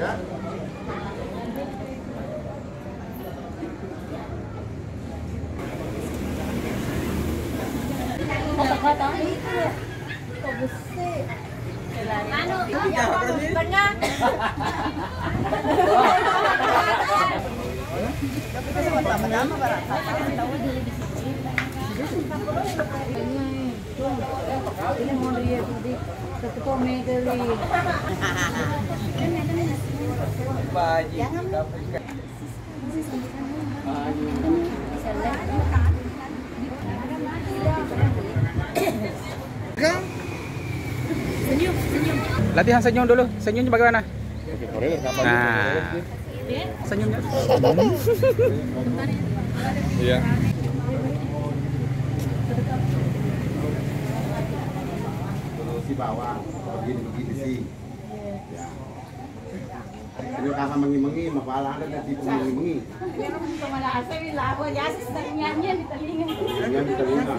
Ya. Kata-kata itu kok besi. Anu, tengah. Tapi kita sama-sama barang. Tahu dulu di sini. Ini mau dia tadi ketua megeli. Baji. Senyum, senyum. Latihan senyum dulu. Senyumnya bagaimana? Nah, senyumnya. Iya. Terus si bawah begini sih. Ya. Senyum kakak mengi-mengi, mapalah ada di mengi-mengi. Kemana asal lagu ya nyanyi di telinga. Yang di telinga.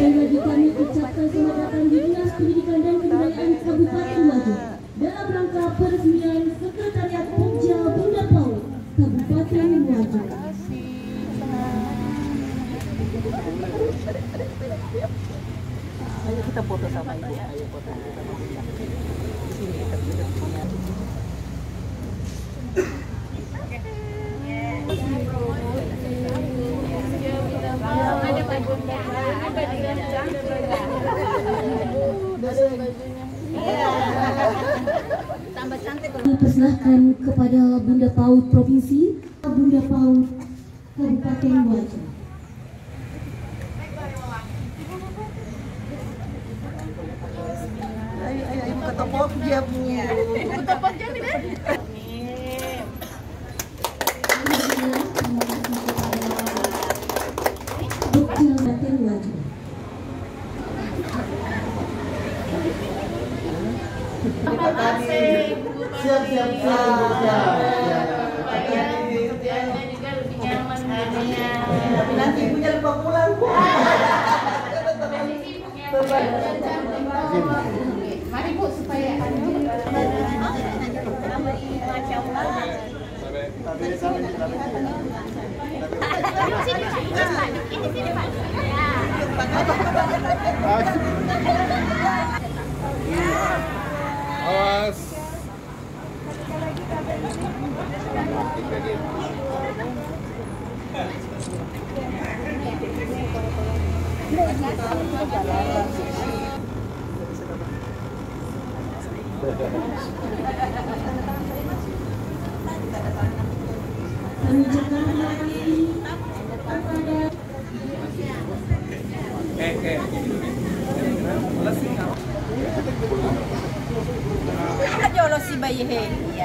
Bagi kami ucapkan selamat datang di Dinas Pendidikan dan Kebudayaan Kabupaten Wajo dalam rangka peresmian Sekretariat Kerja Bunda PAUD Kabupaten Wajo. Ayo kita foto sama ibu. Ayo foto. Di sini kita duduk sini. Ada bajunya. Tambah cantik. Dipersilahkan kepada Bunda PAUD Provinsi, Bunda PAUD Kabupaten Wajo. Ayo ketopok dia punya. Ketopok jadi deh. Kabupaten Wajo. Terima kasih. Siap. Kerjaannya juga lebih nyaman jadinya. Nanti ibunya lupa pulang. Mari Bu supaya Masya Allah. Sini Pak. Awas. Kami ucapkan lagi kepada Ayo lo si bayi he. Ya.